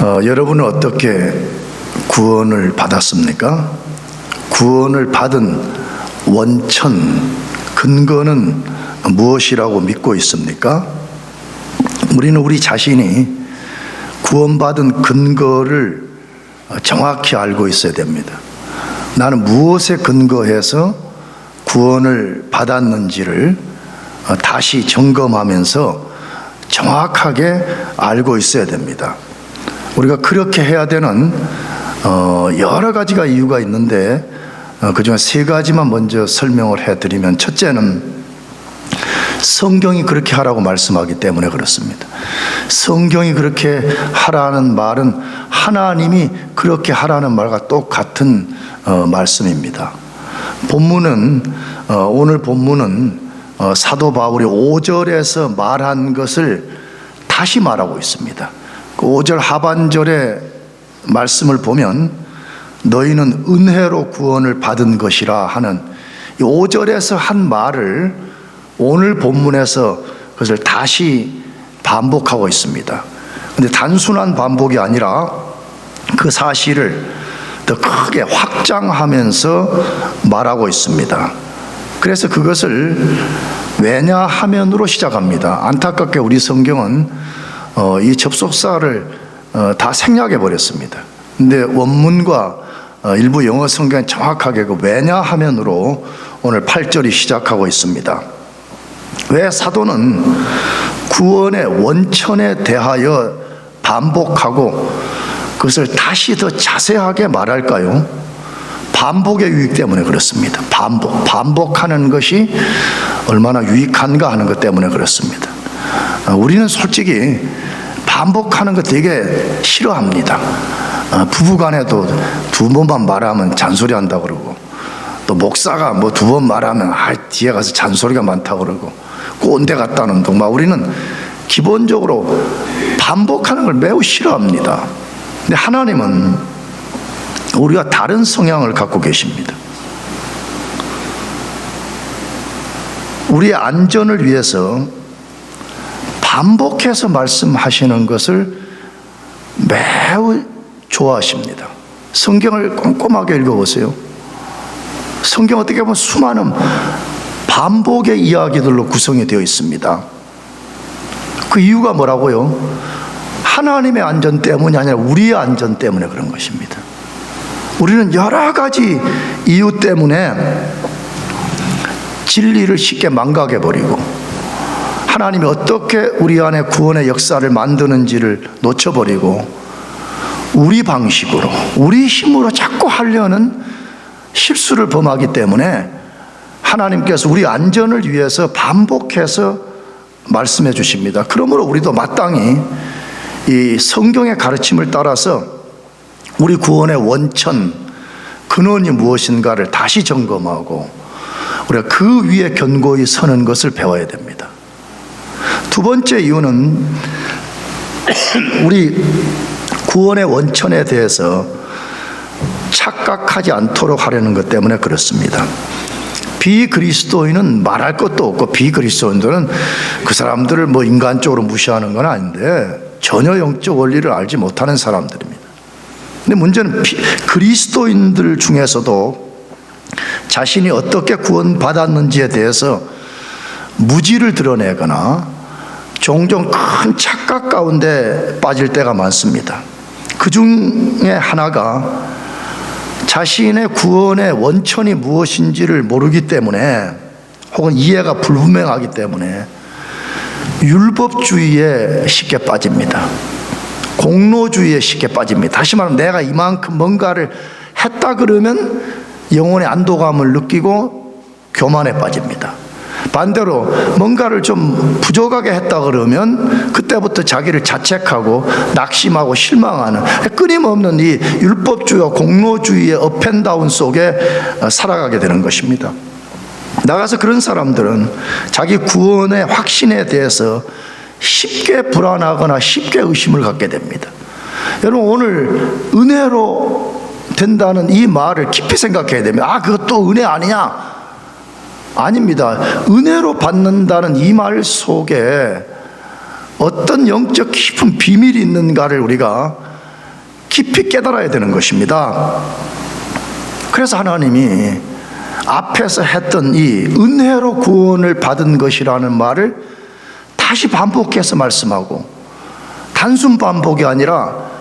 여러분은 어떻게 구원을 받았습니까? 구원을 받은 원천, 근거는 무엇이라고 믿고 있습니까? 우리는 우리 자신이 구원받은 근거를 정확히 알고 있어야 됩니다. 나는 무엇에 근거해서 구원을 받았는지를 다시 점검하면서 정확하게 알고 있어야 됩니다. 우리가 그렇게 해야 되는 여러 가지가 이유가 있는데 그중에 세 가지만 먼저 설명을 해드리면, 첫째는 성경이 그렇게 하라고 말씀하기 때문에 그렇습니다. 성경이 그렇게 하라는 말은 하나님이 그렇게 하라는 말과 똑같은 말씀입니다. 오늘 본문은 사도 바울이 5절에서 말한 것을 다시 말하고 있습니다. 그 5절 하반절의 말씀을 보면 너희는 은혜로 구원을 받은 것이라 하는 이 5절에서 한 말을 오늘 본문에서 그것을 다시 반복하고 있습니다. 그런데 단순한 반복이 아니라 그 사실을 더 크게 확장하면서 말하고 있습니다. 그래서 그것을 왜냐하면으로 시작합니다. 안타깝게 우리 성경은 이 접속사를 다 생략해 버렸습니다. 근데 원문과 일부 영어 성경은 정확하게 그 왜냐하면으로 오늘 8절이 시작하고 있습니다. 왜 사도는 구원의 원천에 대하여 반복하고 그것을 다시 더 자세하게 말할까요? 반복의 유익 때문에 그렇습니다. 반복하는 것이 얼마나 유익한가 하는 것 때문에 그렇습니다. 우리는 솔직히 반복하는 거 되게 싫어합니다. 부부간에도 두 번만 말하면 잔소리한다고 그러고, 또 목사가 뭐 두 번 말하면 뒤에 가서 잔소리가 많다고 그러고, 꼰대 같다는 둥. 우리는 기본적으로 반복하는 걸 매우 싫어합니다. 근데 하나님은 우리가 다른 성향을 갖고 계십니다. 우리의 안전을 위해서 반복해서 말씀하시는 것을 매우 좋아하십니다. 성경을 꼼꼼하게 읽어보세요. 성경 어떻게 보면 수많은 반복의 이야기들로 구성이 되어 있습니다. 그 이유가 뭐라고요? 하나님의 안전 때문이 아니라 우리의 안전 때문에 그런 것입니다. 우리는 여러 가지 이유 때문에 진리를 쉽게 망각해버리고 하나님이 어떻게 우리 안에 구원의 역사를 만드는지를 놓쳐버리고 우리 방식으로, 우리 힘으로 자꾸 하려는 실수를 범하기 때문에 하나님께서 우리 안전을 위해서 반복해서 말씀해 주십니다. 그러므로 우리도 마땅히 이 성경의 가르침을 따라서 우리 구원의 원천, 근원이 무엇인가를 다시 점검하고 우리가 그 위에 견고히 서는 것을 배워야 됩니다. 두 번째 이유는 우리 구원의 원천에 대해서 착각하지 않도록 하려는 것 때문에 그렇습니다. 비그리스도인은 말할 것도 없고, 비그리스도인들은 그 사람들을 뭐 인간적으로 무시하는 건 아닌데 전혀 영적 원리를 알지 못하는 사람들입니다. 근데 문제는 그리스도인들 중에서도 자신이 어떻게 구원받았는지에 대해서 무지를 드러내거나 종종 큰 착각 가운데 빠질 때가 많습니다. 그 중에 하나가 자신의 구원의 원천이 무엇인지를 모르기 때문에, 혹은 이해가 불분명하기 때문에 율법주의에 쉽게 빠집니다. 공로주의에 쉽게 빠집니다. 다시 말하면 내가 이만큼 뭔가를 했다 그러면 영혼의 안도감을 느끼고 교만에 빠집니다. 반대로 뭔가를 좀 부족하게 했다 그러면 그때부터 자기를 자책하고 낙심하고 실망하는, 끊임없는 이 율법주의와 공로주의의 업앤다운 속에 살아가게 되는 것입니다. 나가서 그런 사람들은 자기 구원의 확신에 대해서 쉽게 불안하거나 쉽게 의심을 갖게 됩니다. 여러분, 오늘 은혜로 된다는 이 말을 깊이 생각해야 됩니다. 그것도 은혜 아니냐? 아닙니다. 은혜로 받는다는 이 말 속에 어떤 영적 깊은 비밀이 있는가를 우리가 깊이 깨달아야 되는 것입니다. 그래서 하나님이 앞에서 했던 이 은혜로 구원을 받은 것이라는 말을 다시 반복해서 말씀하고, 단순 반복이 아니라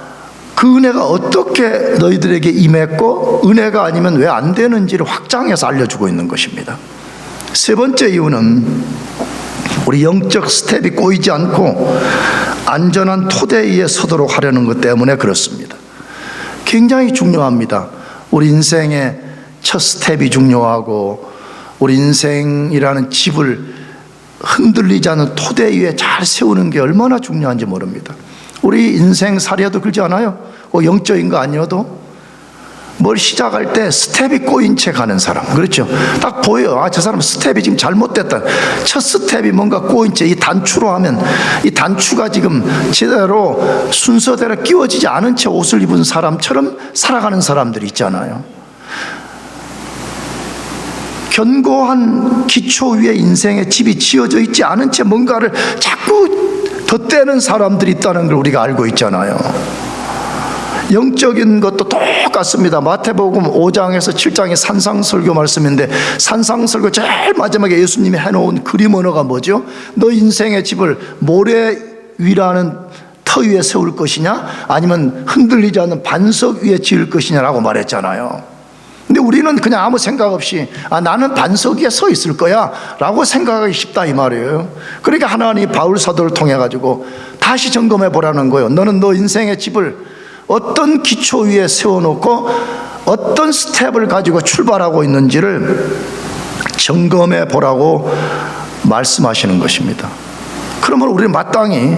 그 은혜가 어떻게 너희들에게 임했고 은혜가 아니면 왜 안 되는지를 확장해서 알려주고 있는 것입니다. 세 번째 이유는 우리 영적 스텝이 꼬이지 않고 안전한 토대 위에 서도록 하려는 것 때문에 그렇습니다. 굉장히 중요합니다. 우리 인생의 첫 스텝이 중요하고, 우리 인생이라는 집을 흔들리지 않는 토대 위에 잘 세우는 게 얼마나 중요한지 모릅니다. 우리 인생 살이어도 그러지 않아요? 영적인 거 아니어도 뭘 시작할 때 스텝이 꼬인 채 가는 사람, 그렇죠? 딱 보여요. 저 사람 스텝이 지금 잘못됐다. 첫 스텝이 뭔가 꼬인 채, 이 단추로 하면 이 단추가 지금 제대로 순서대로 끼워지지 않은 채 옷을 입은 사람처럼 살아가는 사람들이 있잖아요. 견고한 기초 위에 인생의 집이 지어져 있지 않은 채 뭔가를 자꾸 덧대는 사람들이 있다는 걸 우리가 알고 있잖아요. 영적인 것도 똑같습니다. 마태복음 5장에서 7장의 산상설교 말씀인데, 산상설교 제일 마지막에 예수님이 해놓은 그림 언어가 뭐죠? 너 인생의 집을 모래 위라는 터 위에 세울 것이냐, 아니면 흔들리지 않는 반석 위에 지을 것이냐라고 말했잖아요. 근데 우리는 그냥 아무 생각 없이 나는 반석 위에 서 있을 거야 라고 생각하기 쉽다 이 말이에요. 그러니까 하나님이 바울 사도를 통해 가지고 다시 점검해 보라는 거예요. 너는 너 인생의 집을 어떤 기초 위에 세워놓고 어떤 스텝을 가지고 출발하고 있는지를 점검해 보라고 말씀하시는 것입니다. 그러면 우리는 마땅히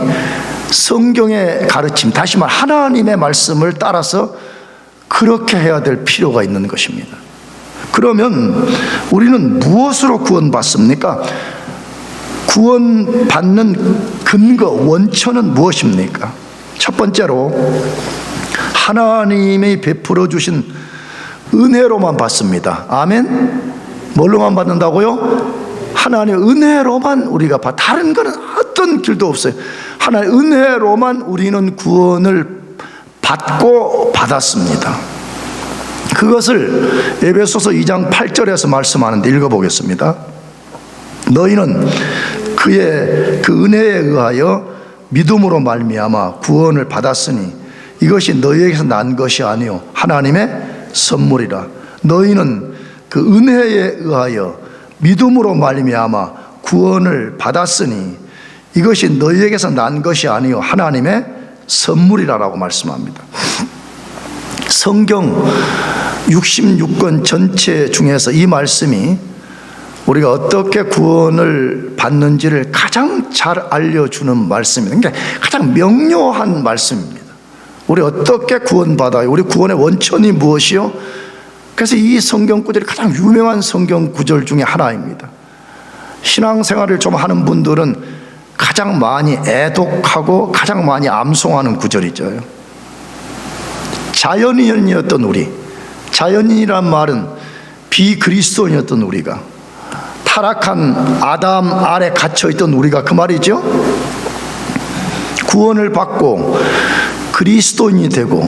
성경의 가르침, 다시 말 하나님의 말씀을 따라서 그렇게 해야 될 필요가 있는 것입니다. 그러면 우리는 무엇으로 구원받습니까? 구원받는 근거, 원천은 무엇입니까? 첫 번째로 하나님이 베풀어 주신 은혜로만 받습니다. 아멘? 뭘로만 받는다고요? 하나님의 은혜로만 우리가 다른 거는 어떤 길도 없어요. 하나님의 은혜로만 우리는 구원을 받고 받았습니다. 그것을 에베소서 2장 8절에서 말씀하는데 읽어보겠습니다. 너희는 그의 그 은혜에 의하여 믿음으로 말미암아 구원을 받았으니 이것이 너희에게서 난 것이 아니요 하나님의 선물이라. 너희는 그 은혜에 의하여 믿음으로 말미암아 구원을 받았으니 이것이 너희에게서 난 것이 아니요 하나님의 선물이라고 말씀합니다. 성경 66권 전체 중에서 이 말씀이 우리가 어떻게 구원을 받는지를 가장 잘 알려주는 말씀입니다. 그러니까 가장 명료한 말씀입니다. 우리 어떻게 구원받아요? 우리 구원의 원천이 무엇이요? 그래서 이 성경 구절이 가장 유명한 성경 구절 중에 하나입니다. 신앙생활을 좀 하는 분들은 가장 많이 애독하고 가장 많이 암송하는 구절이죠. 자연인이었던 우리, 자연인이란 말은 비그리스도인이었던 우리가, 타락한 아담 아래 갇혀있던 우리가 그 말이죠. 구원을 받고 그리스도인이 되고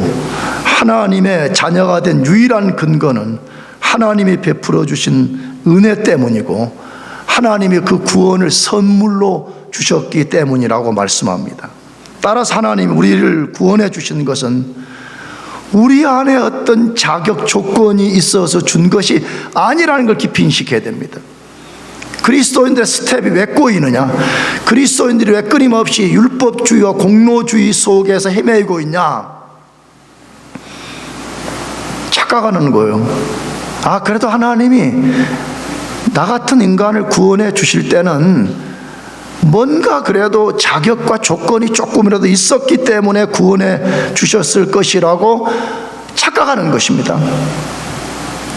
하나님의 자녀가 된 유일한 근거는 하나님이 베풀어 주신 은혜 때문이고 하나님이 그 구원을 선물로 주셨기 때문이라고 말씀합니다. 따라서 하나님이 우리를 구원해 주신 것은 우리 안에 어떤 자격 조건이 있어서 준 것이 아니라는 걸 깊이 인식해야 됩니다. 그리스도인들의 스텝이 왜 꼬이느냐? 그리스도인들이 왜 끊임없이 율법주의와 공로주의 속에서 헤매고 있냐? 착각하는 거예요. 그래도 하나님이 나 같은 인간을 구원해 주실 때는 뭔가 그래도 자격과 조건이 조금이라도 있었기 때문에 구원해 주셨을 것이라고 착각하는 것입니다.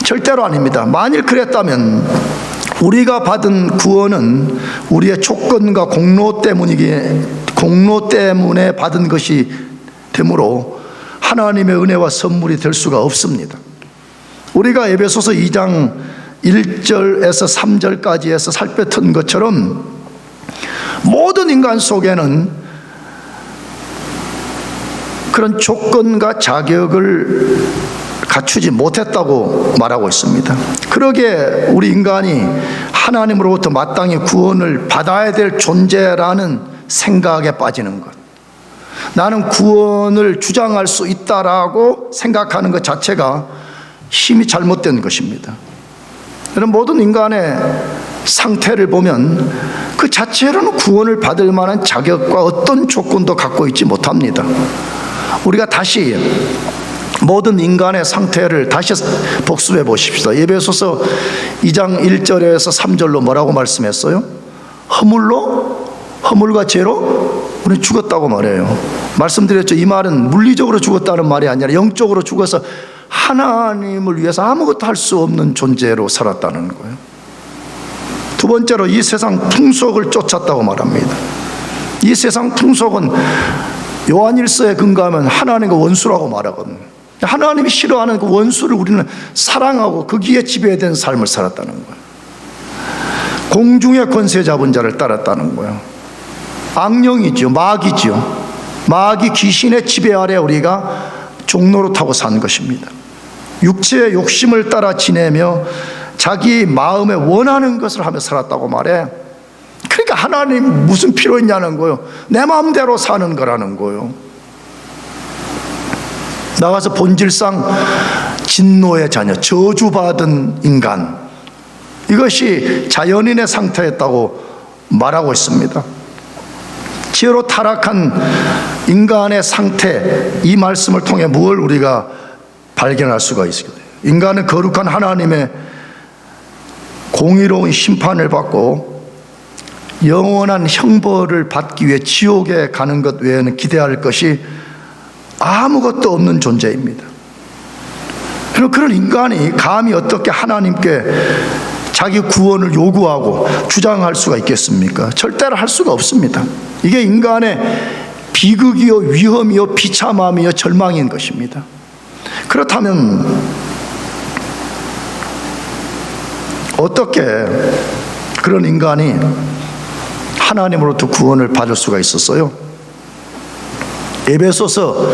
절대로 아닙니다. 만일 그랬다면 우리가 받은 구원은 우리의 조건과 공로 때문에 받은 것이 되므로 하나님의 은혜와 선물이 될 수가 없습니다. 우리가 에베소서 2장 1절에서 3절까지에서 살폈던 것처럼 모든 인간 속에는 그런 조건과 자격을 갖추지 못했다고 말하고 있습니다. 그러기에 우리 인간이 하나님으로부터 마땅히 구원을 받아야 될 존재라는 생각에 빠지는 것, 나는 구원을 주장할 수 있다라고 생각하는 것 자체가 힘이 잘못된 것입니다. 이런 모든 인간의 상태를 보면 그 자체로는 구원을 받을 만한 자격과 어떤 조건도 갖고 있지 못합니다. 우리가 다시 모든 인간의 상태를 다시 복습해 보십시다. 에베소서 2장 1절에서 3절로 뭐라고 말씀했어요? 허물과 죄로 우리 죽었다고 말해요. 말씀드렸죠. 이 말은 물리적으로 죽었다는 말이 아니라 영적으로 죽어서 하나님을 위해서 아무것도 할 수 없는 존재로 살았다는 거예요. 두 번째로 이 세상 풍속을 쫓았다고 말합니다. 이 세상 풍속은 요한일서에 근거하면 하나님과 원수라고 말하거든요. 하나님이 싫어하는 그 원수를 우리는 사랑하고 거기에 지배된 삶을 살았다는 거예요. 공중의 권세 잡은 자를 따랐다는 거예요. 악령이죠. 마귀죠. 마귀 귀신의 지배 아래 우리가 종로로 타고 산 것입니다. 육체의 욕심을 따라 지내며 자기 마음에 원하는 것을 하며 살았다고 말해. 그러니까 하나님 무슨 필요 있냐는 거예요. 내 마음대로 사는 거라는 거예요. 나가서 본질상 진노의 자녀, 저주받은 인간, 이것이 자연인의 상태였다고 말하고 있습니다. 죄로 타락한 인간의 상태, 이 말씀을 통해 무엇을 우리가 발견할 수가 있습니다. 인간은 거룩한 하나님의 공의로운 심판을 받고 영원한 형벌을 받기 위해 지옥에 가는 것 외에는 기대할 것이 아무것도 없는 존재입니다. 그런 인간이 감히 어떻게 하나님께 자기 구원을 요구하고 주장할 수가 있겠습니까? 절대로 할 수가 없습니다. 이게 인간의 비극이요, 위험이요, 비참함이요, 절망인 것입니다. 그렇다면 어떻게 그런 인간이 하나님으로부터 구원을 받을 수가 있었어요? 에베소서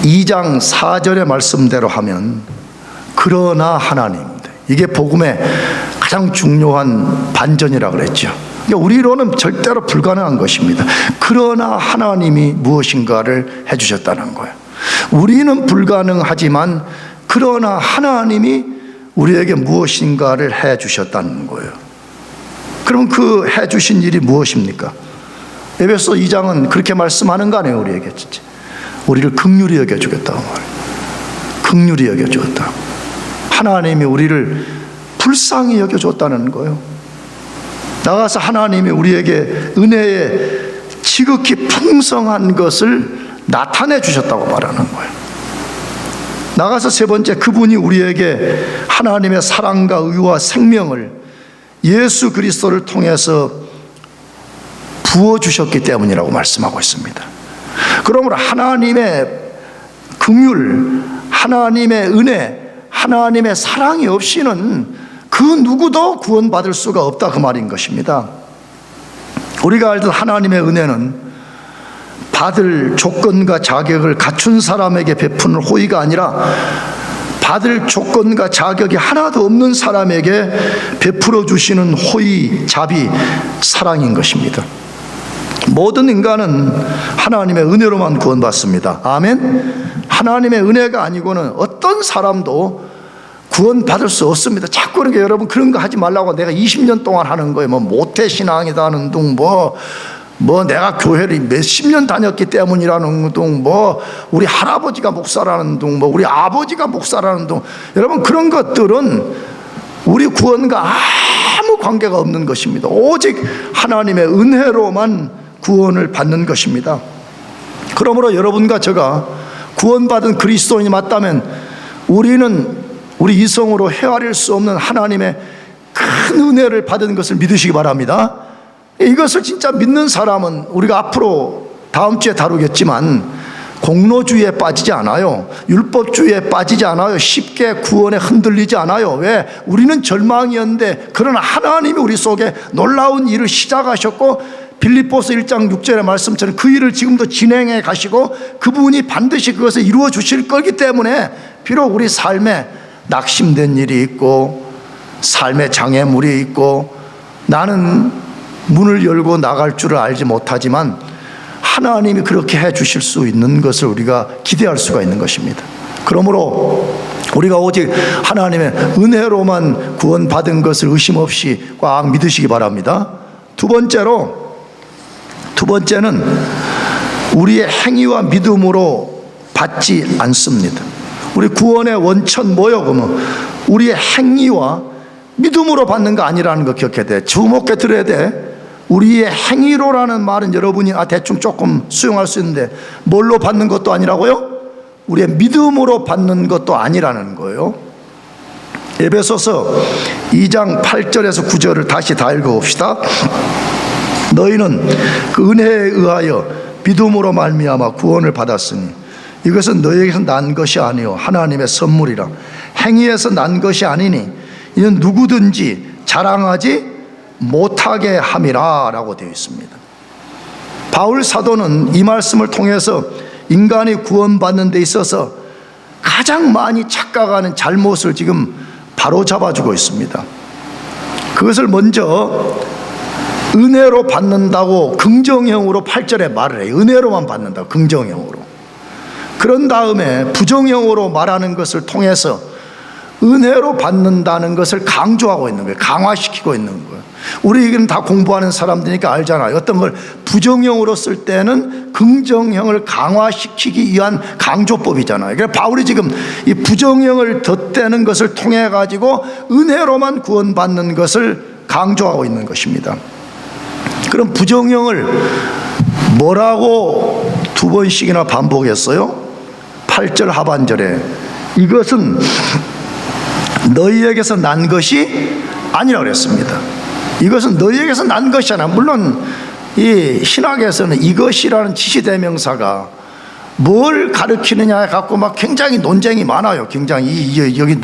2장 4절의 말씀대로 하면 그러나 하나님, 이게 복음의 가장 중요한 반전이라고 그랬죠. 그러니까 우리로는 절대로 불가능한 것입니다. 그러나 하나님이 무엇인가를 해주셨다는 거예요. 우리는 불가능하지만 그러나 하나님이 우리에게 무엇인가를 해주셨다는 거예요. 그럼 그 해주신 일이 무엇입니까? 에베소 2장은 그렇게 말씀하는 거 아니에요. 우리에게 진짜 우리를 긍휼히 여겨주겠다고 말해요. 긍휼히 여겨주었다. 하나님이 우리를 불쌍히 여겨줬다는 거예요. 나가서 하나님이 우리에게 은혜의 지극히 풍성한 것을 나타내 주셨다고 말하는 거예요. 나가서 세 번째, 그분이 우리에게 하나님의 사랑과 의와 생명을 예수 그리스도를 통해서 부어주셨기 때문이라고 말씀하고 있습니다. 그러므로 하나님의 긍휼, 하나님의 은혜, 하나님의 사랑이 없이는 그 누구도 구원받을 수가 없다, 그 말인 것입니다. 우리가 알던 하나님의 은혜는 받을 조건과 자격을 갖춘 사람에게 베푸는 호의가 아니라 받을 조건과 자격이 하나도 없는 사람에게 베풀어 주시는 호의, 자비, 사랑인 것입니다. 모든 인간은 하나님의 은혜로만 구원받습니다. 아멘. 하나님의 은혜가 아니고는 어떤 사람도 구원받을 수 없습니다. 자꾸 그러니까 여러분 그런 거 하지 말라고, 내가 20년 동안 하는 거예요. 뭐 모태신앙이다 하는 둥, 뭐 내가 교회를 몇십 년 다녔기 때문이라는 둥, 뭐 우리 할아버지가 목사라는 둥, 뭐 우리 아버지가 목사라는 둥, 여러분 그런 것들은 우리 구원과 아무 관계가 없는 것입니다. 오직 하나님의 은혜로만 구원을 받는 것입니다. 그러므로 여러분과 제가 구원받은 그리스도인이 맞다면 우리 이성으로 헤아릴 수 없는 하나님의 큰 은혜를 받은 것을 믿으시기 바랍니다. 이것을 진짜 믿는 사람은 우리가 앞으로 다음 주에 다루겠지만 공로주의에 빠지지 않아요. 율법주의에 빠지지 않아요. 쉽게 구원에 흔들리지 않아요. 왜? 우리는 절망이었는데 그러나 하나님이 우리 속에 놀라운 일을 시작하셨고 빌립보서 1장 6절의 말씀처럼 그 일을 지금도 진행해 가시고 그분이 반드시 그것을 이루어 주실 거기 때문에 비록 우리 삶에 낙심된 일이 있고 삶의 장애물이 있고 나는 문을 열고 나갈 줄을 알지 못하지만 하나님이 그렇게 해 주실 수 있는 것을 우리가 기대할 수가 있는 것입니다. 그러므로 우리가 오직 하나님의 은혜로만 구원받은 것을 의심 없이 꽉 믿으시기 바랍니다. 두 번째는 우리의 행위와 믿음으로 받지 않습니다. 우리 구원의 원천 뭐요? 그러면 우리의 행위와 믿음으로 받는 거 아니라는 거 기억해야 돼. 주목해 들어야 돼. 우리의 행위로라는 말은 여러분이 대충 조금 수용할 수 있는데 뭘로 받는 것도 아니라고요? 우리의 믿음으로 받는 것도 아니라는 거예요. 에베소서 2장 8절에서 9절을 다시 다 읽어봅시다. 너희는 그 은혜에 의하여 믿음으로 말미암아 구원을 받았으니 이것은 너희에게서 난 것이 아니요 하나님의 선물이라. 행위에서 난 것이 아니니 이는 누구든지 자랑하지 못하게 함이라 라고 되어 있습니다. 바울 사도는 이 말씀을 통해서 인간이 구원받는 데 있어서 가장 많이 착각하는 잘못을 지금 바로잡아주고 있습니다. 그것을 먼저 은혜로 받는다고 긍정형으로 8절에 말을 해요. 은혜로만 받는다고 긍정형으로. 그런 다음에 부정형으로 말하는 것을 통해서 은혜로 받는다는 것을 강조하고 있는 거예요. 강화시키고 있는 거예요. 우리는 다 공부하는 사람들이니까 알잖아요. 어떤 걸 부정형으로 쓸 때는 긍정형을 강화시키기 위한 강조법이잖아요. 그래서 바울이 지금 이 부정형을 덧대는 것을 통해 가지고 은혜로만 구원받는 것을 강조하고 있는 것입니다. 그럼 부정형을 뭐라고 두 번씩이나 반복했어요? 8절 하반절에 이것은 너희에게서 난 것이 아니라고 그랬습니다. 이것은 너희에게서 난 것이잖아. 물론 이 신학에서는 이것이라는 지시대명사가 뭘 가르치느냐에 갖고 막 굉장히 논쟁이 많아요. 굉장히 여기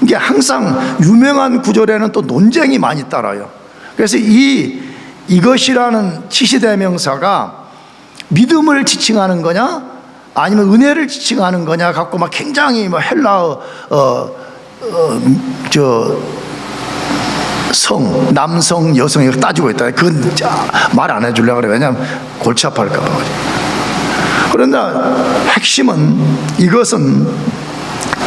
이게 항상 유명한 구절에는 또 논쟁이 많이 따라요. 그래서 이것이라는 지시대명사가 믿음을 지칭하는 거냐 아니면 은혜를 지칭하는 거냐 갖고 막 굉장히 뭐 헬라어 남성, 여성 이렇게 따지고 있다. 그건 말 안 해주려고 그래. 왜냐하면 골치 아파할까 봐. 그러나 핵심은 이것은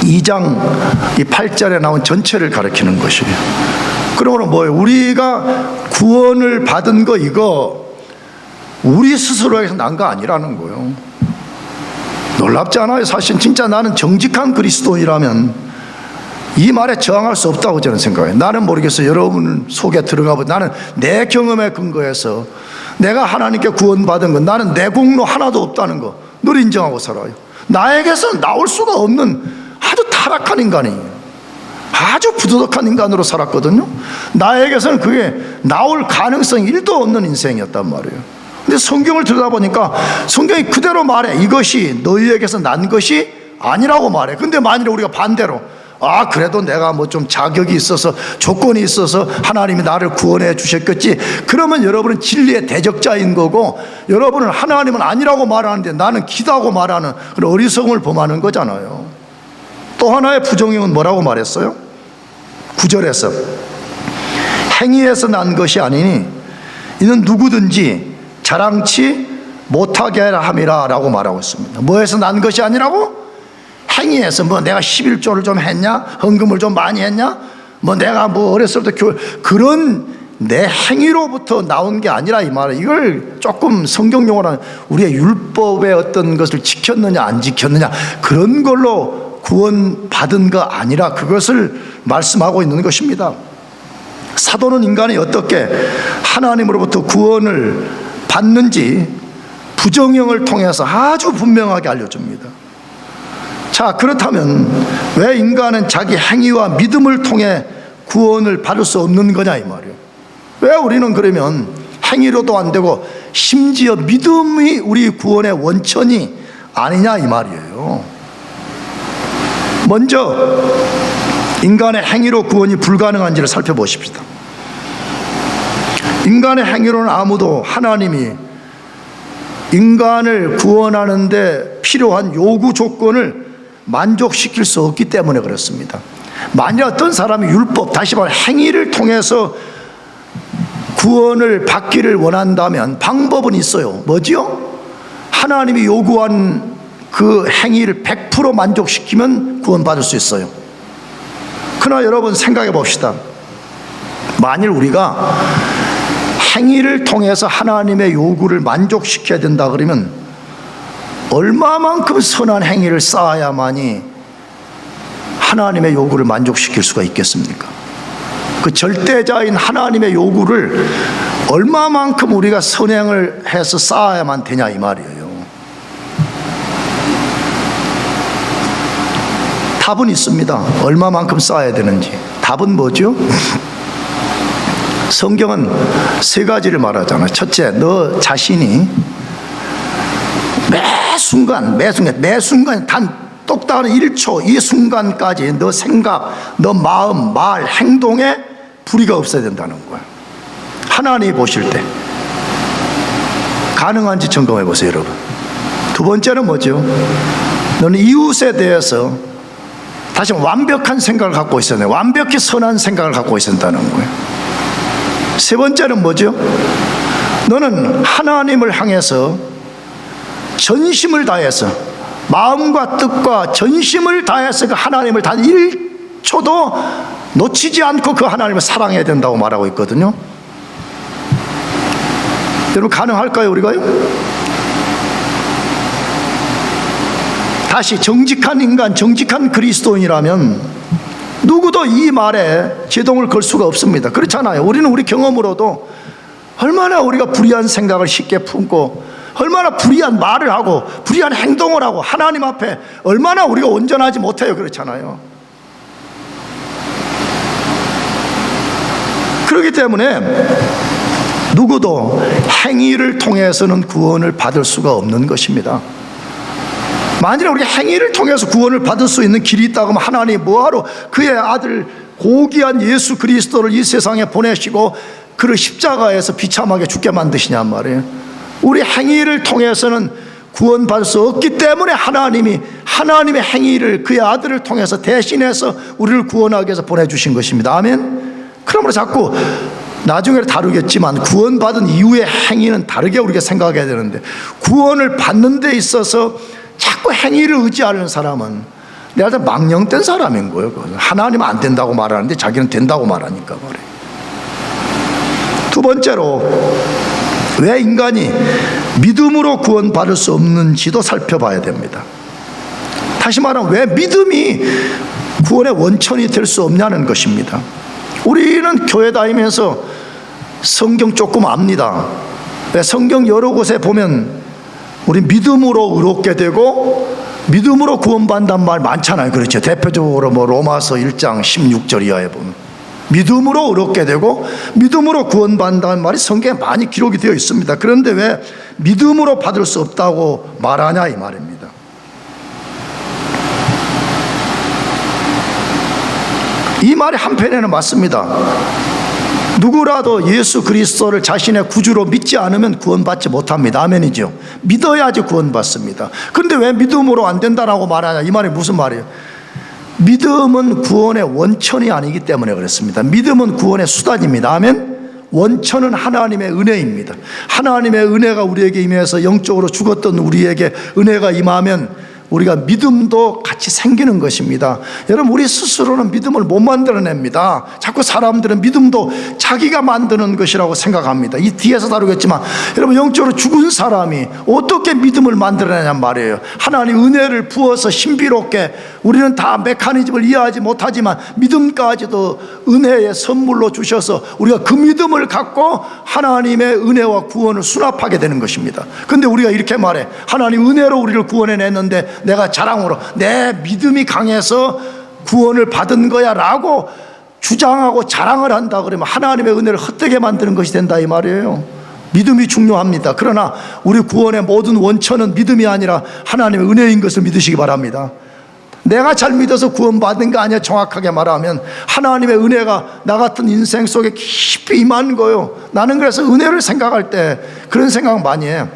2장 8절에 나온 전체를 가리키는 것이에요. 그러므로 뭐예요? 우리가 구원을 받은 거 이거 우리 스스로에서 난 거 아니라는 거예요. 놀랍지 않아요? 사실 진짜 나는 정직한 그리스도인이라면 이 말에 저항할 수 없다고 저는 생각해요. 나는 모르겠어요. 여러분 속에 들어가 보면 나는 내 경험에 근거해서 내가 하나님께 구원받은 건 나는 내 공로 하나도 없다는 거 늘 인정하고 살아요. 나에게서 나올 수가 없는 아주 타락한 인간이에요. 아주 부도덕한 인간으로 살았거든요. 나에게서는 그게 나올 가능성이 1도 없는 인생이었단 말이에요. 근데 성경을 들여다보니까 성경이 그대로 말해. 이것이 너희에게서 난 것이 아니라고 말해. 근데 만일에 우리가 반대로 그래도 내가 뭐 좀 자격이 있어서 조건이 있어서 하나님이 나를 구원해 주셨겠지. 그러면 여러분은 진리의 대적자인 거고 여러분은 하나님은 아니라고 말하는데 나는 기다고 말하는 그런 어리석음을 범하는 거잖아요. 또 하나의 부정형은 뭐라고 말했어요? 9절에서 행위에서 난 것이 아니니 이는 누구든지 자랑치 못하게 함이라 라고 말하고 있습니다. 뭐에서 난 것이 아니라고? 행위에서 뭐 내가 11조를 좀 했냐? 헌금을 좀 많이 했냐? 뭐 내가 뭐 어렸을 때 그런 내 행위로부터 나온 게 아니라 이 말은 이걸 조금 성경 용어로는 우리의 율법의 어떤 것을 지켰느냐 안 지켰느냐 그런 걸로 구원받은 거 아니라 그것을 말씀하고 있는 것입니다. 사도는 인간이 어떻게 하나님으로부터 구원을 받는지 부정형을 통해서 아주 분명하게 알려줍니다. 자, 그렇다면 왜 인간은 자기 행위와 믿음을 통해 구원을 받을 수 없는 거냐 이 말이에요. 왜 우리는 그러면 행위로도 안 되고 심지어 믿음이 우리 구원의 원천이 아니냐 이 말이에요. 먼저 인간의 행위로 구원이 불가능한지를 살펴보십시다. 인간의 행위로는 아무도 하나님이 인간을 구원하는데 필요한 요구 조건을 만족시킬 수 없기 때문에 그렇습니다. 만약 어떤 사람이 율법, 다시 말해 행위를 통해서 구원을 받기를 원한다면 방법은 있어요. 뭐지요? 하나님이 요구한 그 행위를 100% 만족시키면 구원받을 수 있어요. 그러나 여러분 생각해 봅시다. 만일 우리가 행위를 통해서 하나님의 요구를 만족시켜야 된다 그러면 얼마만큼 선한 행위를 쌓아야만이 하나님의 요구를 만족시킬 수가 있겠습니까? 그 절대자인 하나님의 요구를 얼마만큼 우리가 선행을 해서 쌓아야만 되냐 이 말이에요. 답은 있습니다. 얼마만큼 쌓아야 되는지. 답은 뭐죠? 성경은 세 가지를 말하잖아요. 첫째, 너 자신이 매 순간 단 똑딱한 1초 이 순간까지 너 생각, 너 마음, 말, 행동에 불의가 없어야 된다는 거야. 하나님이 보실 때 가능한지 점검해 보세요, 여러분. 두 번째는 뭐죠? 너는 이웃에 대해서 다시 완벽한 생각을 갖고 있어야 돼. 완벽히 선한 생각을 갖고 있어야 된다는 거예요. 세 번째는 뭐죠? 너는 하나님을 향해서 전심을 다해서 마음과 뜻과 전심을 다해서 그 하나님을 단 1초도 놓치지 않고 그 하나님을 사랑해야 된다고 말하고 있거든요. 여러분 가능할까요, 우리가요? 다시 정직한 인간, 정직한 그리스도인이라면 누구도 이 말에 제동을 걸 수가 없습니다. 그렇잖아요. 우리는 우리 경험으로도 얼마나 우리가 불의한 생각을 쉽게 품고 얼마나 불의한 말을 하고 불의한 행동을 하고 하나님 앞에 얼마나 우리가 온전하지 못해요. 그렇잖아요. 그렇기 때문에 누구도 행위를 통해서는 구원을 받을 수가 없는 것입니다. 만일에 우리가 행위를 통해서 구원을 받을 수 있는 길이 있다고 하면 하나님이 뭐하러 그의 아들 고귀한 예수 그리스도를 이 세상에 보내시고 그를 십자가에서 비참하게 죽게 만드시냔 말이에요. 우리 행위를 통해서는 구원받을 수 없기 때문에 하나님이 하나님의 행위를 그의 아들을 통해서 대신해서 우리를 구원하기 위해서 보내주신 것입니다. 아멘. 그러므로 자꾸 나중에 다루겠지만 구원받은 이후의 행위는 다르게 우리가 생각해야 되는데, 구원을 받는 데 있어서 자꾸 행위를 의지하는 사람은 내가 망령된 사람인 거예요. 하나님은 안 된다고 말하는데 자기는 된다고 말하니까 말이에요. 두 번째로 왜 인간이 믿음으로 구원받을 수 없는지도 살펴봐야 됩니다. 다시 말하면 왜 믿음이 구원의 원천이 될 수 없냐는 것입니다. 우리는 교회 다니면서 성경 조금 압니다. 성경 여러 곳에 보면 우리 믿음으로 의롭게 되고 믿음으로 구원받는다는 말 많잖아요. 그렇죠. 대표적으로 뭐 로마서 1장 16절 이하에 보면 믿음으로 의롭게 되고 믿음으로 구원받는다는 말이 성경에 많이 기록이 되어 있습니다. 그런데 왜 믿음으로 받을 수 없다고 말하냐 이 말입니다. 이 말이 한편에는 맞습니다. 누구라도 예수 그리스도를 자신의 구주로 믿지 않으면 구원받지 못합니다. 아멘이죠. 믿어야지 구원받습니다. 그런데 왜 믿음으로 안 된다라고 말하냐, 이 말이 무슨 말이에요? 믿음은 구원의 원천이 아니기 때문에 그렇습니다. 믿음은 구원의 수단입니다. 아멘. 원천은 하나님의 은혜입니다. 하나님의 은혜가 우리에게 임해서 영적으로 죽었던 우리에게 은혜가 임하면 우리가 믿음도 같이 생기는 것입니다. 여러분, 우리 스스로는 믿음을 못 만들어냅니다. 자꾸 사람들은 믿음도 자기가 만드는 것이라고 생각합니다. 이 뒤에서 다루겠지만 여러분, 영적으로 죽은 사람이 어떻게 믿음을 만들어내냔 말이에요. 하나님 은혜를 부어서 신비롭게, 우리는 다 메커니즘을 이해하지 못하지만 믿음까지도 은혜의 선물로 주셔서 우리가 그 믿음을 갖고 하나님의 은혜와 구원을 수납하게 되는 것입니다. 그런데 우리가 이렇게 말해, 하나님 은혜로 우리를 구원해냈는데 내가 자랑으로 내 믿음이 강해서 구원을 받은 거야 라고 주장하고 자랑을 한다 그러면 하나님의 은혜를 헛되게 만드는 것이 된다 이 말이에요. 믿음이 중요합니다. 그러나 우리 구원의 모든 원천은 믿음이 아니라 하나님의 은혜인 것을 믿으시기 바랍니다. 내가 잘 믿어서 구원받은 거 아니야. 정확하게 말하면 하나님의 은혜가 나 같은 인생 속에 깊이 임한 거예요. 나는 그래서 은혜를 생각할 때 그런 생각 많이 해요.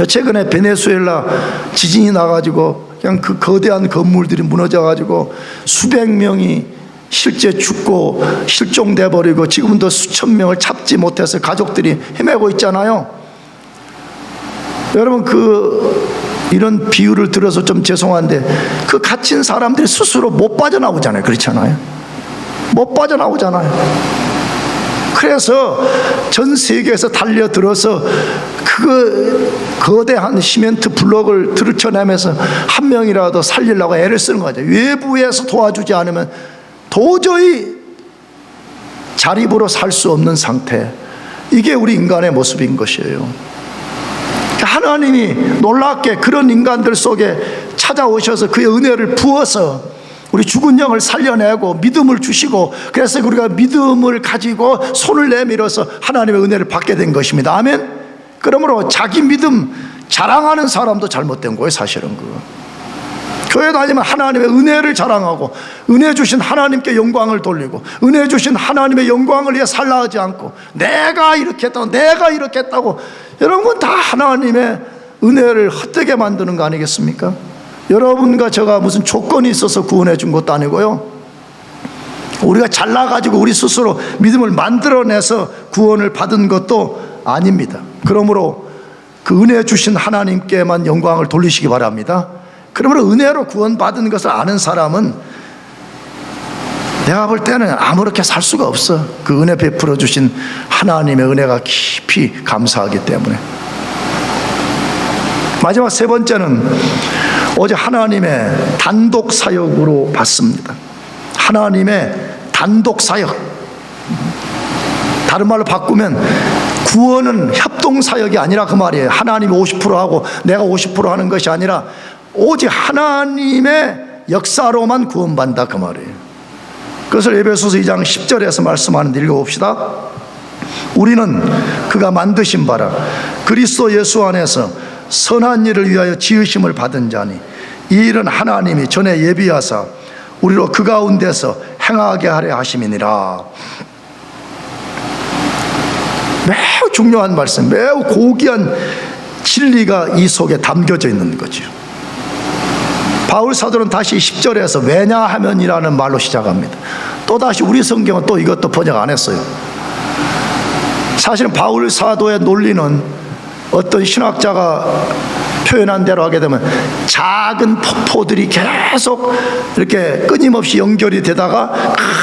최근에 베네수엘라 지진이 나가지고 그냥 그 거대한 건물들이 무너져가지고 수백 명이 실제 죽고 실종돼 버리고 지금도 수천 명을 찾지 못해서 가족들이 헤매고 있잖아요. 여러분, 이런 비유를 들어서 좀 죄송한데 그 갇힌 사람들이 스스로 못 빠져나오잖아요. 그렇잖아요. 못 빠져나오잖아요. 그래서 전 세계에서 달려들어서 그 거대한 시멘트 블록을 들쳐내면서 한 명이라도 살리려고 애를 쓰는 거죠. 외부에서 도와주지 않으면 도저히 자립으로 살 수 없는 상태. 이게 우리 인간의 모습인 것이에요. 하나님이 놀랍게 그런 인간들 속에 찾아오셔서 그의 은혜를 부어서 우리 죽은 영을 살려내고 믿음을 주시고, 그래서 우리가 믿음을 가지고 손을 내밀어서 하나님의 은혜를 받게 된 것입니다. 아멘. 그러므로 자기 믿음 자랑하는 사람도 잘못된 거예요. 사실은 교회 다니면 하나님의 은혜를 자랑하고 은혜 주신 하나님께 영광을 돌리고 은혜 주신 하나님의 영광을 위해 살라 하지 않고 내가 이렇게 했다고 내가 이렇게 했다고, 여러분 다 하나님의 은혜를 헛되게 만드는 거 아니겠습니까? 여러분과 제가 무슨 조건이 있어서 구원해 준 것도 아니고요, 우리가 잘나가지고 우리 스스로 믿음을 만들어내서 구원을 받은 것도 아닙니다. 그러므로 그 은혜 주신 하나님께만 영광을 돌리시기 바랍니다. 그러므로 은혜로 구원받은 것을 아는 사람은 내가 볼 때는 아무렇게 살 수가 없어. 그 은혜 베풀어 주신 하나님의 은혜가 깊이 감사하기 때문에. 마지막 세 번째는 어제 하나님의 단독 사역으로 봤습니다. 하나님의 단독 사역. 다른 말로 바꾸면 구원은 협동 사역이 아니라 그 말이에요. 하나님이 50% 하고 내가 50% 하는 것이 아니라 오직 하나님의 역사로만 구원받는다 그 말이에요. 그것을 에베소서 2장 10절에서 말씀하는데 읽어봅시다. 우리는 그가 만드신 바라 그리스도 예수 안에서 선한 일을 위하여 지으심을 받은 자니 이 일은 하나님이 전에 예비하사 우리로 그 가운데서 행하게 하려 하심이니라. 매우 중요한 말씀, 매우 고귀한 진리가 이 속에 담겨져 있는 거죠. 바울 사도는 다시 10절에서 왜냐하면이라는 말로 시작합니다. 또다시 우리 성경은 또 이것도 번역 안 했어요. 사실은 바울 사도의 논리는 어떤 신학자가 표현한 대로 하게 되면 작은 폭포들이 계속 이렇게 끊임없이 연결이 되다가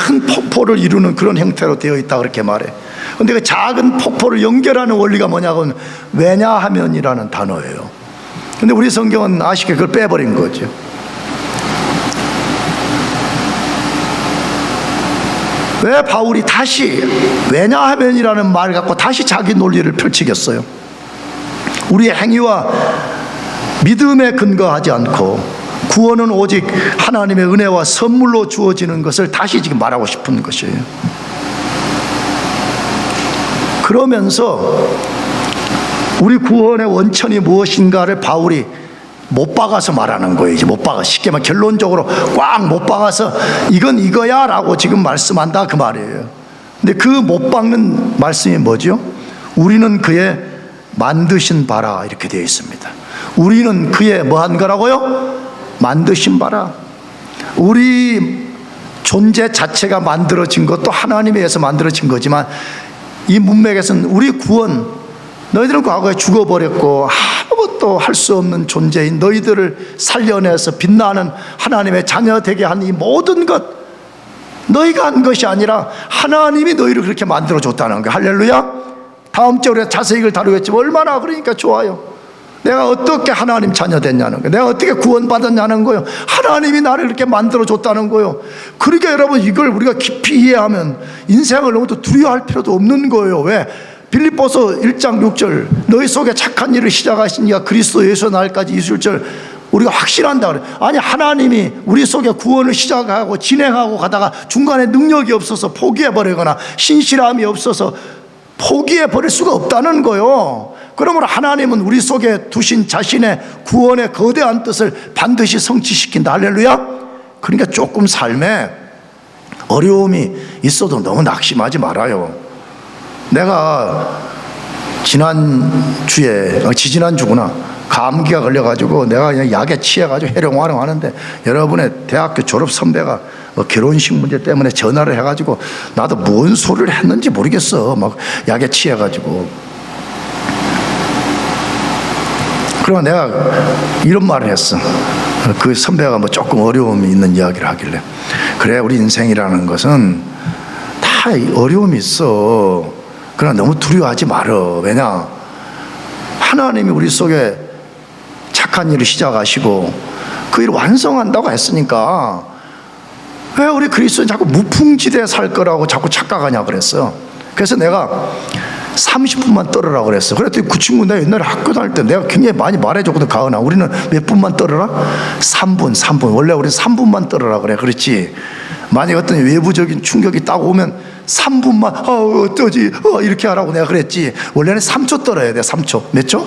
큰 폭포를 이루는 그런 형태로 되어 있다 그렇게 말해. 그런데 그 작은 폭포를 연결하는 원리가 뭐냐고 하면 왜냐하면이라는 단어예요. 그런데 우리 성경은 아쉽게 그걸 빼버린 거죠. 왜 바울이 다시 왜냐하면이라는 말 갖고 다시 자기 논리를 펼치겠어요? 우리의 행위와 믿음에 근거하지 않고 구원은 오직 하나님의 은혜와 선물로 주어지는 것을 다시 지금 말하고 싶은 것이에요. 그러면서 우리 구원의 원천이 무엇인가를 바울이 못 박아서 말하는 거예요. 이제 못 박아, 쉽게 말 결론적으로 꽉 못 박아서 이건 이거야 라고 지금 말씀한다 그 말이에요. 근데 그 못 박는 말씀이 뭐죠? 우리는 그의 만드신 바라 이렇게 되어 있습니다. 우리는 그의 뭐 한 거라고요? 만드신 바라. 우리 존재 자체가 만들어진 것도 하나님에 의해서 만들어진 거지만 이 문맥에서는 우리 구원, 너희들은 과거에 죽어버렸고 아무것도 할 수 없는 존재인 너희들을 살려내서 빛나는 하나님의 자녀 되게 한 이 모든 것, 너희가 한 것이 아니라 하나님이 너희를 그렇게 만들어줬다는 거예요. 할렐루야. 다음 주에 우리가 자세히 이걸 다루겠지만 얼마나 그러니까 좋아요. 내가 어떻게 하나님 자녀 됐냐는 거예요. 내가 어떻게 구원받았냐는 거예요. 하나님이 나를 이렇게 만들어줬다는 거예요. 그러니까 여러분 이걸 우리가 깊이 이해하면 인생을 너무 또 두려워할 필요도 없는 거예요. 왜? 빌립보서 1장 6절 너희 속에 착한 일을 시작하신 이가 그리스도 예수 날까지 이루실 줄 우리가 확신한다 그래. 아니 하나님이 우리 속에 구원을 시작하고 진행하고 가다가 중간에 능력이 없어서 포기해버리거나 신실함이 없어서 포기해버릴 수가 없다는 거예요. 그러므로 하나님은 우리 속에 두신 자신의 구원의 거대한 뜻을 반드시 성취시킨다. 할렐루야. 그러니까 조금 삶에 어려움이 있어도 너무 낙심하지 말아요. 내가 지지난주구나, 감기가 걸려가지고 내가 그냥 약에 취해가지고 해롱화롱 하는데, 여러분의 대학교 졸업 선배가 결혼식 문제 때문에 전화를 해가지고 나도 뭔 소리를 했는지 모르겠어. 막 약에 취해가지고. 그러면 내가 이런 말을 했어. 그 선배가 뭐 조금 어려움이 있는 이야기를 하길래, 그래, 우리 인생이라는 것은 다 어려움이 있어. 그러나 너무 두려워하지 말어. 왜냐, 하나님이 우리 속에 착한 일을 시작하시고 그 일을 완성한다고 했으니까 왜 우리 그리스도인 자꾸 무풍지대에 살 거라고 자꾸 착각하냐 그랬어. 그래서 내가 30분만 떨으라고 그랬어. 그랬더니 그 친구, 내가 옛날에 학교 다닐 때 내가 굉장히 많이 말해줬거든. 가은아, 우리는 몇 분만 떨어라? 3분. 원래 우리는 3분만 떨어라 그래. 그렇지. 만약 어떤 외부적인 충격이 딱 오면 3분만, 어쩌지, 이렇게 하라고 내가 그랬지. 원래는 3초 떨어야 돼. 3초. 몇 초?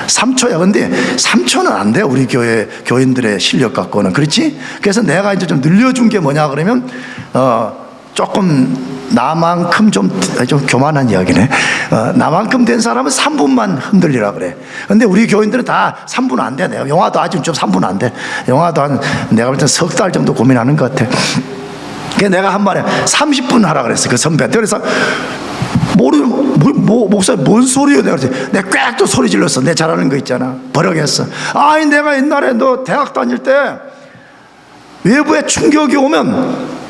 3초야. 근데 3초는 안 돼. 우리 교인들의 실력 갖고는. 그렇지? 그래서 내가 이제 좀 늘려준 게 뭐냐 그러면, 조금 나만큼 좀 교만한 이야기네. 나만큼 된 사람은 3분만 흔들리라 그래. 근데 우리 교인들은 다 3분 안 돼. 내가 영화도 아직 좀 3분 안 돼. 영화도 내가 볼 땐 석 달 정도 고민하는 것 같아. 그래서 내가 한 말에 30분 하라 그랬어. 그 선배한테. 그래서 목사님 뭔 소리예요? 내가 그랬지. 내가 꽥 또 소리 질렀어. 내 잘하는 거 있잖아. 버럭했어. 아니, 내가 옛날에 너 대학 다닐 때 외부에 충격이 오면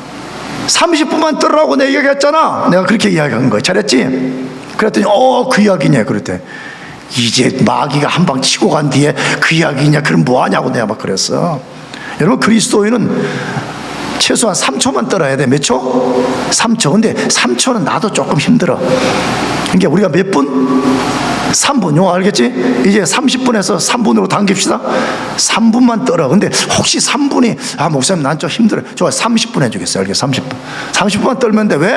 30분만 떨으라고 내가 얘기했잖아. 내가 그렇게 이야기한 거야. 잘했지? 그랬더니 그 이야기냐. 그랬대. 이제 마귀가 한 방 치고 간 뒤에 그 이야기냐, 그럼 뭐하냐고 내가 막 그랬어. 여러분, 그리스도인은 최소한 3초만 떨어야 돼. 몇 초? 3초. 근데 3초는 나도 조금 힘들어. 그러니까 우리가 몇 분? 3분. 용 알겠지? 이제 30분에서 3분으로 당깁시다. 3분만 떨어. 근데 혹시 3분이 목사님 난 좀 힘들어. 좋아, 30분 해주겠어요. 알겠어? 30분만 떨면 돼. 왜?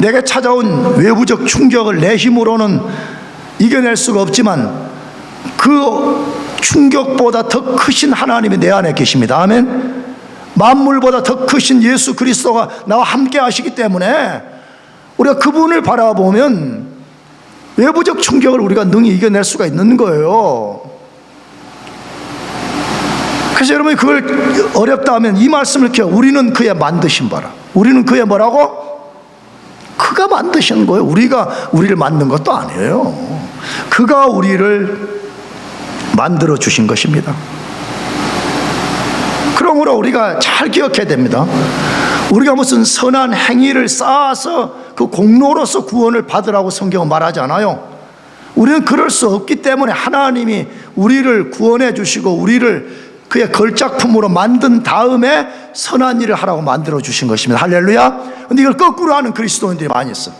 내게 찾아온 외부적 충격을 내 힘으로는 이겨낼 수가 없지만 그 충격보다 더 크신 하나님이 내 안에 계십니다. 아멘. 만물보다 더 크신 예수 그리스도가 나와 함께 하시기 때문에 우리가 그분을 바라보면 외부적 충격을 우리가 능히 이겨낼 수가 있는 거예요. 그래서 여러분이 그걸 어렵다 하면 이 말씀을 켜. 우리는 그의 만드신 바라. 우리는 그의 뭐라고? 그가 만드신 거예요. 우리가 우리를 만든 것도 아니에요. 그가 우리를 만들어 주신 것입니다. 그러므로 우리가 잘 기억해야 됩니다. 우리가 무슨 선한 행위를 쌓아서 그 공로로서 구원을 받으라고 성경은 말하지 않아요. 우리는 그럴 수 없기 때문에 하나님이 우리를 구원해 주시고 우리를 그의 걸작품으로 만든 다음에 선한 일을 하라고 만들어 주신 것입니다. 할렐루야. 근데 이걸 거꾸로 하는 그리스도인들이 많이 있어.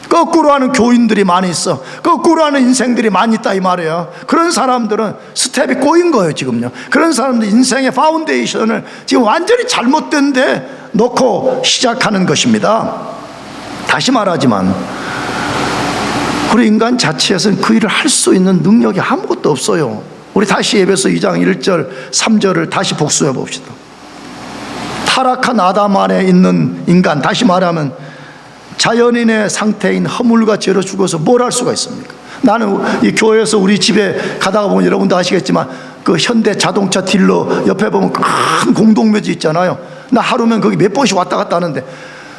거꾸로 하는 교인들이 많이 있어. 거꾸로 하는 인생들이 많이 있다 이 말이에요. 그런 사람들은 스텝이 꼬인 거예요 지금요. 그런 사람들 인생의 파운데이션을 지금 완전히 잘못된 데 놓고 시작하는 것입니다. 다시 말하지만 우리 인간 자체에서는 그 일을 할 수 있는 능력이 아무것도 없어요. 우리 다시 에베소 2장 1절 3절을 다시 복수해 봅시다. 타락한 아담 안에 있는 인간, 다시 말하면 자연인의 상태인 허물과 죄로 죽어서 뭘 할 수가 있습니까? 나는 이 교회에서 우리 집에 가다가 보면 여러분도 아시겠지만 그 현대 자동차 딜러 옆에 보면 큰 공동묘지 있잖아요. 나 하루면 거기 몇 번씩 왔다 갔다 하는데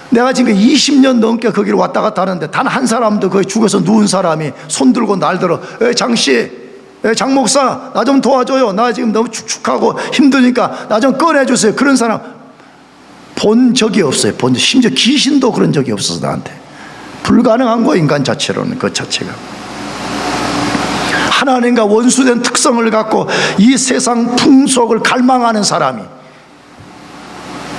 내가 지금 20년 넘게 거기를 왔다 갔다 하는데 단 한 사람도 거기 죽어서 누운 사람이 손 들고 날 들어 장씨, 장 목사 나 좀 도와줘요. 나 지금 너무 축축하고 힘드니까 나 좀 꺼내주세요. 그런 사람 본 적이 없어요. 심지어 귀신도 그런 적이 없어서 나한테. 불가능한 거야 인간 자체로는. 그 자체가 하나님과 원수된 특성을 갖고 이 세상 풍속을 갈망하는 사람이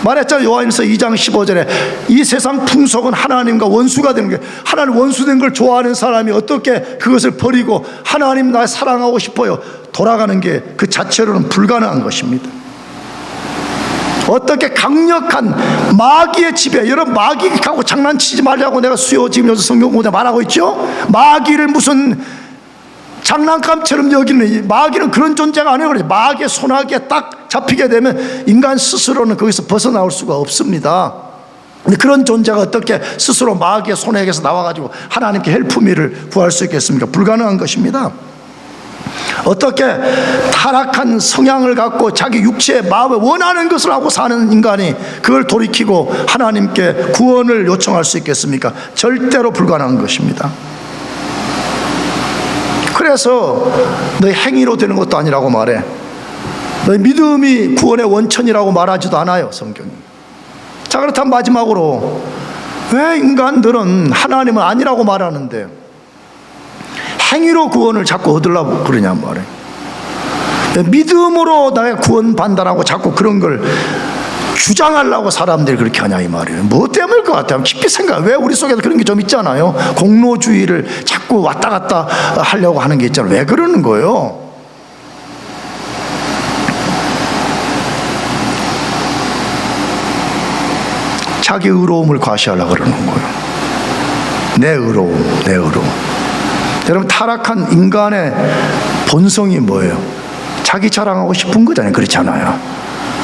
말했잖아요. 요한일서 2장 15절에 이 세상 풍속은 하나님과 원수가 되는 게, 하나님 원수된 걸 좋아하는 사람이 어떻게 그것을 버리고 하나님 나 사랑하고 싶어요 돌아가는 게 그 자체로는 불가능한 것입니다. 어떻게 강력한 마귀의 지배, 여러분 마귀하고 장난치지 말자고 내가 수요 지금 여기서 성경 공부에 말하고 있죠. 마귀를 무슨 장난감처럼 여기는, 마귀는 그런 존재가 아니에요. 마귀의 손아귀에 딱 잡히게 되면 인간 스스로는 거기서 벗어나올 수가 없습니다. 근데 그런 존재가 어떻게 스스로 마귀의 손에게서 나와가지고 하나님께 헬프미를 구할 수 있겠습니까? 불가능한 것입니다. 어떻게 타락한 성향을 갖고 자기 육체의 마음에 원하는 것을 하고 사는 인간이 그걸 돌이키고 하나님께 구원을 요청할 수 있겠습니까? 절대로 불가능한 것입니다. 그래서 너희 행위로 되는 것도 아니라고 말해. 너희 믿음이 구원의 원천이라고 말하지도 않아요, 성경이. 자, 그렇다면 마지막으로 왜 인간들은 하나님은 아니라고 말하는데 행위로 구원을 자꾸 얻으려고 그러냐 말이에요. 믿음으로 나의 구원 받는다라고 자꾸 그런 걸 주장하려고 사람들이 그렇게 하냐 이 말이에요. 뭐 때문일 것 같아요? 깊이 생각해. 왜 우리 속에도 그런 게 좀 있잖아요. 공로주의를 자꾸 왔다 갔다 하려고 하는 게 있잖아요. 왜 그러는 거예요? 자기 의로움을 과시하려고 그러는 거예요. 내 의로움, 내 의로움. 여러분, 타락한 인간의 본성이 뭐예요? 자기 자랑하고 싶은 거잖아요. 그렇지 않아요?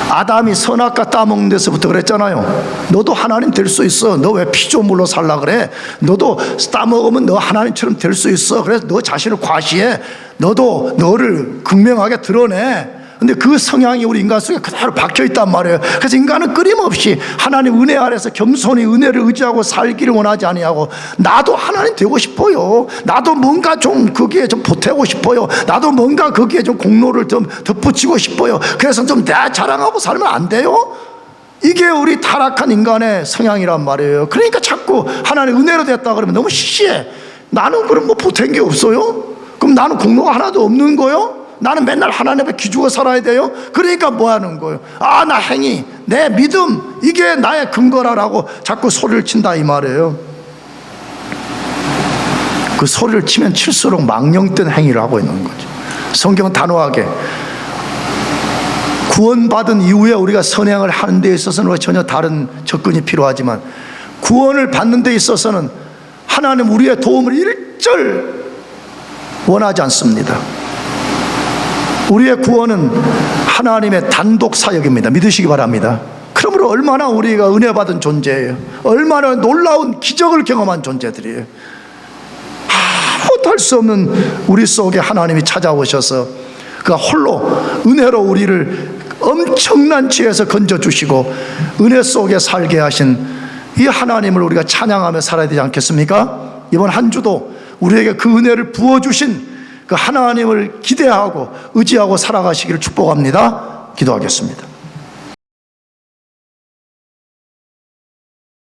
아담이 선악과 따먹는 데서부터 그랬잖아요. 너도 하나님 될 수 있어. 너 왜 피조물로 살라 그래? 너도 따먹으면 너 하나님처럼 될 수 있어. 그래서 너 자신을 과시해. 너도 너를 극명하게 드러내. 근데 그 성향이 우리 인간 속에 그대로 박혀 있단 말이에요. 그래서 인간은 끊임없이 하나님 은혜 아래서 겸손히 은혜를 의지하고 살기를 원하지 아니하고, 나도 하나님 되고 싶어요. 나도 뭔가 좀 거기에 좀 보태고 싶어요. 나도 뭔가 거기에 좀 공로를 좀 덧붙이고 싶어요. 그래서 좀 내 자랑하고 살면 안 돼요? 이게 우리 타락한 인간의 성향이란 말이에요. 그러니까 자꾸 하나님 은혜로 됐다 그러면 너무 시시해. 나는 그럼 뭐 보탠 게 없어요? 그럼 나는 공로가 하나도 없는 거요? 나는 맨날 하나님 앞에 기죽어 살아야 돼요? 그러니까 뭐 하는 거예요? 아, 나 행위, 내 믿음, 이게 나의 근거라라고 자꾸 소리를 친다 이 말이에요. 그 소리를 치면 칠수록 망령된 행위를 하고 있는 거죠. 성경은 단호하게 구원받은 이후에 우리가 선행을 하는 데 있어서는 전혀 다른 접근이 필요하지만, 구원을 받는 데 있어서는 하나님 우리의 도움을 일절 원하지 않습니다. 우리의 구원은 하나님의 단독 사역입니다. 믿으시기 바랍니다. 그러므로 얼마나 우리가 은혜 받은 존재예요. 얼마나 놀라운 기적을 경험한 존재들이에요. 아무것도 할 수 없는 우리 속에 하나님이 찾아오셔서 그가 홀로 은혜로 우리를 엄청난 지혜에서 건져주시고 은혜 속에 살게 하신 이 하나님을 우리가 찬양하며 살아야 되지 않겠습니까? 이번 한 주도 우리에게 그 은혜를 부어주신 그 하나님을 기대하고 의지하고 살아가시기를 축복합니다. 기도하겠습니다.